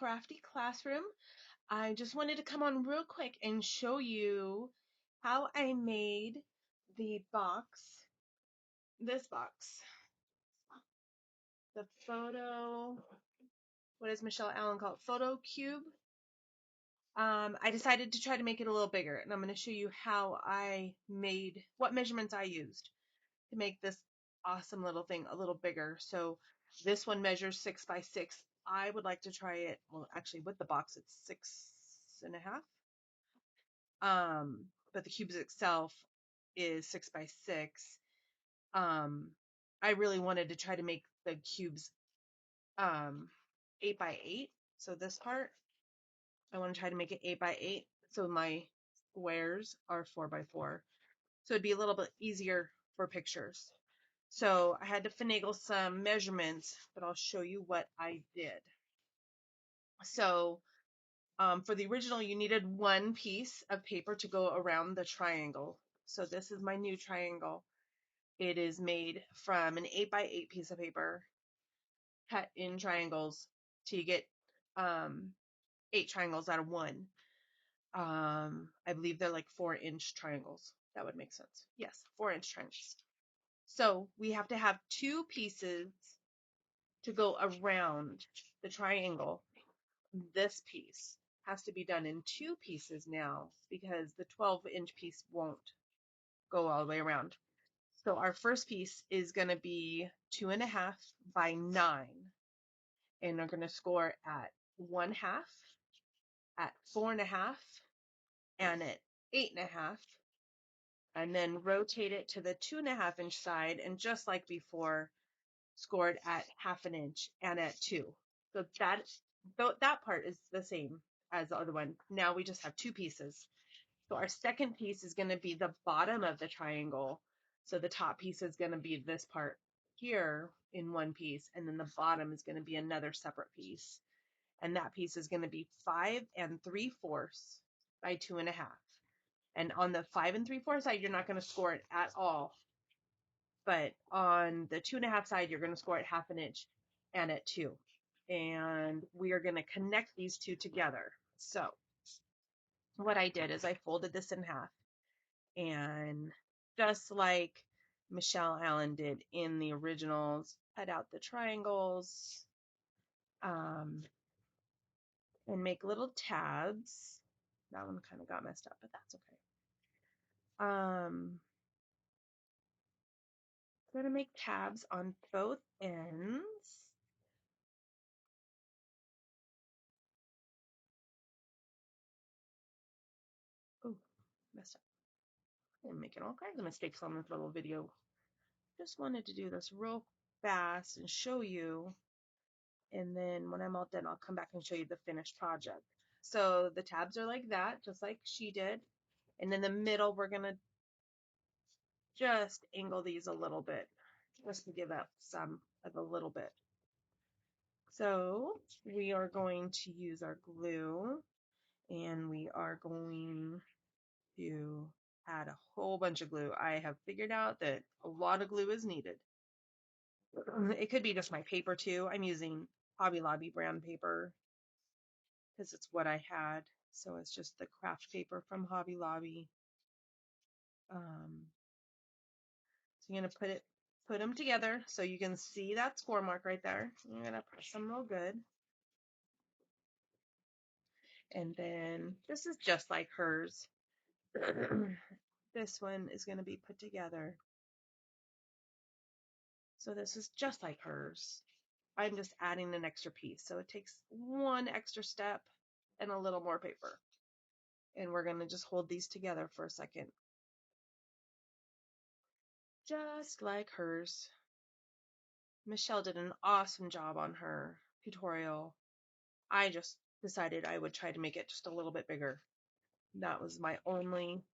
Crafty Classroom. I just wanted to come on real quick and show you how I made the box, this box, the photo, what does Michelle Allen call it? Photo cube. I decided to try to make it a little bigger, and I'm going to show you how I made, what measurements I used to make this awesome little thing a little bigger. So this one measures 6 by 6. I would like to try it, well, actually with the box it's 6.5. But the cubes itself is 6 by 6. I really wanted to try to make the cubes 8 by 8. So this part, I want to try to make it 8 by 8. So my squares are 4 by 4. So it'd be a little bit easier for pictures. So I had to finagle some measurements, but I'll show you what I did. So for the original, you needed one piece of paper to go around the triangle. So this is my new triangle. It is made from an 8 by 8 piece of paper cut in triangles till you get 8 triangles out of one. I believe they're like 4-inch triangles. That would make sense. Yes, 4-inch triangles. So we have to have 2 pieces to go around the triangle. This piece has to be done in 2 pieces now because the 12-inch piece won't go all the way around. So our first piece is going to be 2.5 by 9, and we're going to score at 1/2, at 4.5, and at 8.5, and then rotate it to the 2.5-inch side, and just like before, scored at 1/2 inch and at 2. So that part is the same as the other one. Now we just have 2 pieces. So our second piece is going to be the bottom of the triangle. So the top piece is going to be this part here in one piece, and then the bottom is going to be another separate piece. And that piece is going to be 5 3/4 by 2.5. And on the 5 3/4 side, you're not going to score it at all. But on the 2.5 side, you're going to score at 1/2 inch and at 2. And we are going to connect these two together. So what I did is I folded this in half, and just like Michelle Allen did in the originals, cut out the triangles, and make little tabs. That one kind of got messed up, but that's okay. I'm going to make tabs on both ends. Oh, messed up. I'm making all kinds of mistakes on this little video. Just wanted to do this real fast and show you, and then when I'm all done, I'll come back and show you the finished project. So the tabs are like that, just like she did. And in the middle, we're going to just angle these a little bit, just to give up some of a little bit. So we are going to use our glue, and we are going to add a whole bunch of glue. I have figured out that a lot of glue is needed. It could be just my paper too. I'm using Hobby Lobby brand paper because it's what I had. So it's just the craft paper from Hobby Lobby. So you're gonna put them together so you can see that score mark right there. You're gonna press them real good. And then this is just like hers. This one is gonna be put together. So this is just like hers. I'm just adding an extra piece. So it takes one extra step and a little more paper. And we're going to just hold these together for a second. Just like hers. Michelle did an awesome job on her tutorial. I just decided I would try to make it just a little bit bigger. That was my only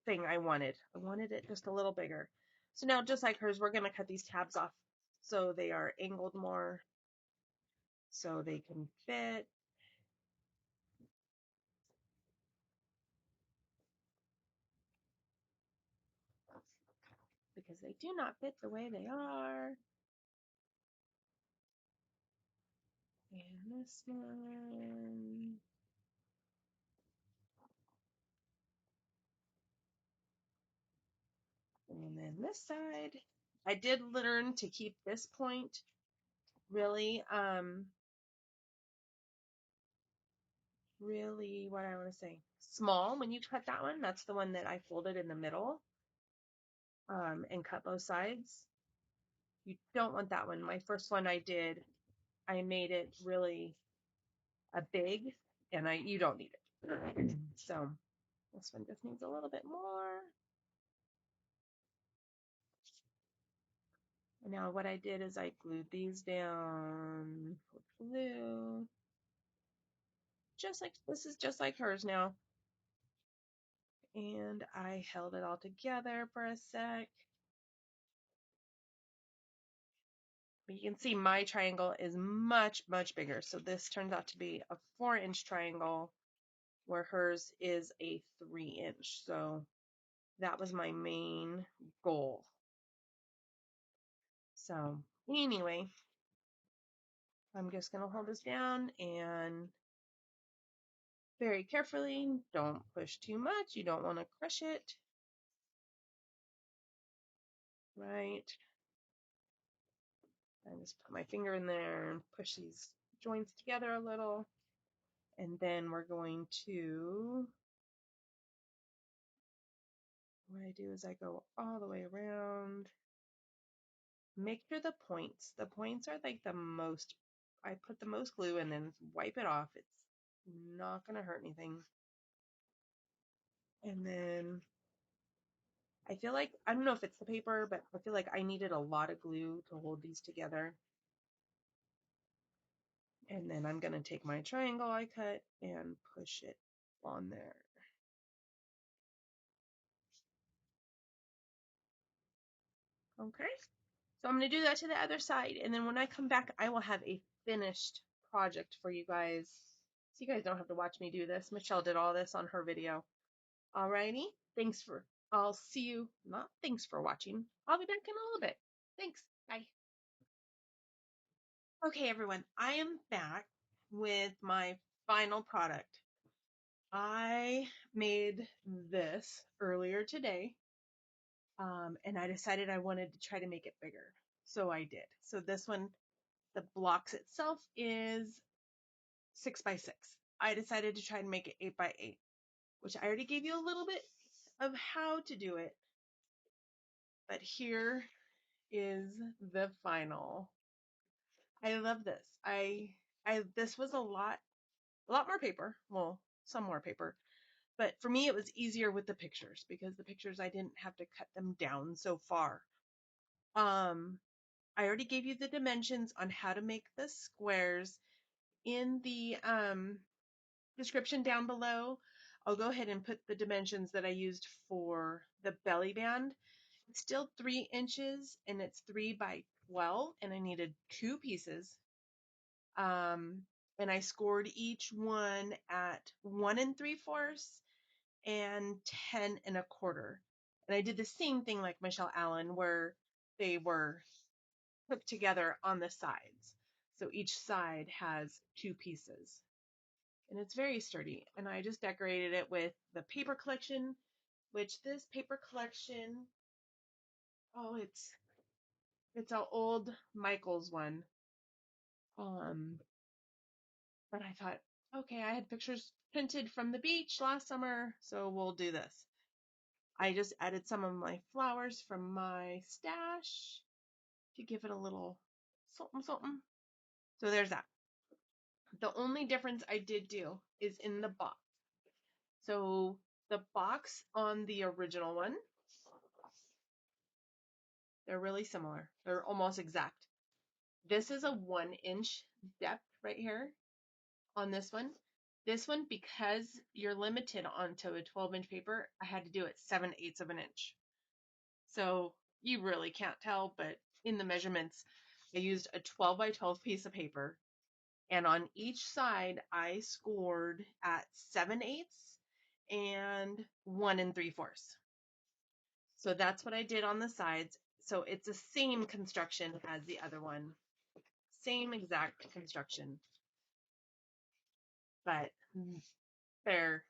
thing I wanted. I wanted it just a little bigger. So now, just like hers, we're going to cut these tabs off so they are angled more so they can fit. Because they do not fit the way they are. And this one. And then this side. I did learn to keep this point really, really, what I want to say, small when you cut that one. That's the one that I folded in the middle, and cut both sides. You don't want that one. My first one I did, I made it really a big, and you don't need it. So this one just needs a little bit more. And now what I did is I glued these down with glue, just like this is just like hers now. And I held it all together for a sec. But you can see my triangle is much, much bigger. So this turns out to be a 4-inch triangle where hers is a 3-inch. So that was my main goal. So anyway, I'm just going to hold this down and very carefully, don't push too much. You don't want to crush it. Right. I just put my finger in there and push these joints together a little. And then we're going to, what I do is I go all the way around. Make sure the points are like the most, I put the most glue and then wipe it off. It's not going to hurt anything. And then I feel like, I don't know if it's the paper, but I feel like I needed a lot of glue to hold these together. And then I'm going to take my triangle I cut and push it on there. Okay, so I'm going to do that to the other side. And then when I come back, I will have a finished project for you guys. So you guys don't have to watch me do this. Michelle did all this on her video. Alrighty, I'll see you, not thanks for watching. I'll be back in a little bit. Thanks, bye. Okay, everyone, I am back with my final product. I made this earlier today, and I decided I wanted to try to make it bigger. So I did. So this one, the blocks itself is 6 by 6. I decided to try and make it 8 by 8, which I already gave you a little bit of how to do it. But here is the final. I love this. This was a lot more paper. Well, some more paper. But for me, it was easier with the pictures because the pictures, I didn't have to cut them down so far. I already gave you the dimensions on how to make the squares in the description down below. I'll go ahead and put the dimensions that I used for the belly band. It's still 3 inches and it's 3 by 12, and I needed 2 pieces. And I scored each one at 1 3/4 and 10 1/4. And I did the same thing like Michelle Allen, where they were hooked together on the sides. So each side has 2 pieces. And it's very sturdy. And I just decorated it with the paper collection, which this paper collection, oh, it's an old Michaels one. But I thought, okay, I had pictures printed from the beach last summer, so we'll do this. I just added some of my flowers from my stash to give it a little something something. So there's that. The only difference I did do is in the box. So the box on the original one, they're really similar. They're almost exact. This is a 1-inch depth right here on this one. This one, because you're limited onto a 12-inch paper, I had to do it 7/8 of an inch. So you really can't tell, but in the measurements, I used a 12 by 12 piece of paper. And on each side, I scored at 7/8 and 1 3/4. So that's what I did on the sides. So it's the same construction as the other one. Same exact construction. but they're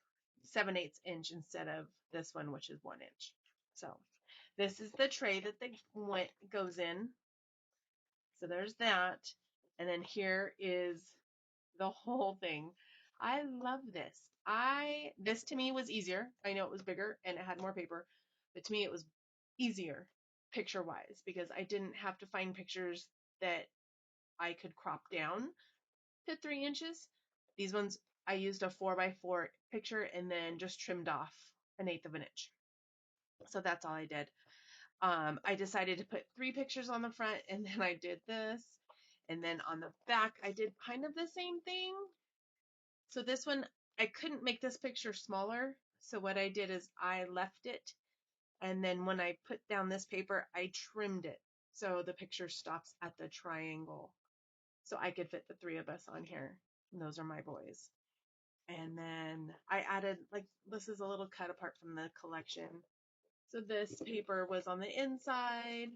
7/8 inch instead of this one, which is 1 inch. So this is the tray that the goes in. So there's that. And then here is the whole thing. I love this. This to me was easier. I know it was bigger and it had more paper, but to me it was easier picture wise because I didn't have to find pictures that I could crop down to 3 inches. These ones I used a 4x4 picture and then just trimmed off 1/8 of an inch. So that's all I did. I decided to put 3 pictures on the front and then I did this. And then on the back, I did kind of the same thing. So this one, I couldn't make this picture smaller. So what I did is I left it. And then when I put down this paper, I trimmed it. So the picture stops at the triangle. So I could fit the 3 of us on here. And those are my boys. And then I added, like, this is a little cut apart from the collection. So this paper was on the inside.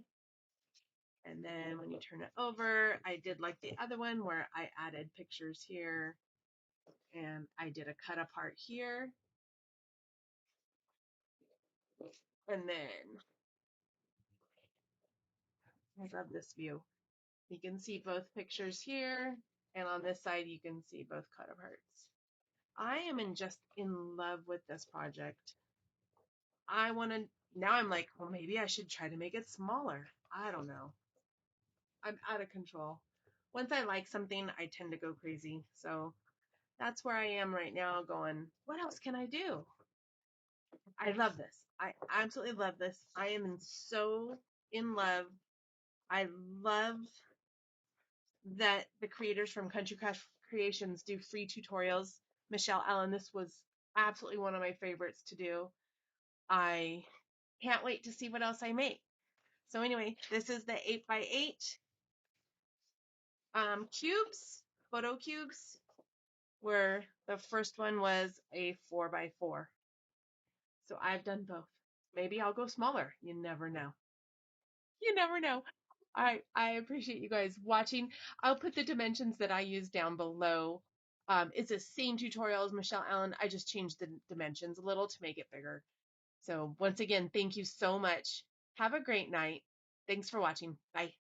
And then when you turn it over, I did like the other one where I added pictures here and I did a cut apart here. And then I love this view. You can see both pictures here, and on this side you can see both cut aparts. I am just in love with this project. Now I'm like, well, maybe I should try to make it smaller. I don't know. I'm out of control. Once I like something, I tend to go crazy. So that's where I am right now going, what else can I do? I love this. I absolutely love this. I am so in love. I love that the creators from Country Craft Creations do free tutorials. Michelle Allen, this was absolutely one of my favorites to do. I can't wait to see what else I make. So anyway, this is the 8x8 cubes, photo cubes, where the first one was a 4x4. So I've done both. Maybe I'll go smaller. You never know. You never know. I appreciate you guys watching. I'll put the dimensions that I use down below. It's the same tutorial as Michelle Allen. I just changed the dimensions a little to make it bigger. So once again, thank you so much. Have a great night. Thanks for watching. Bye.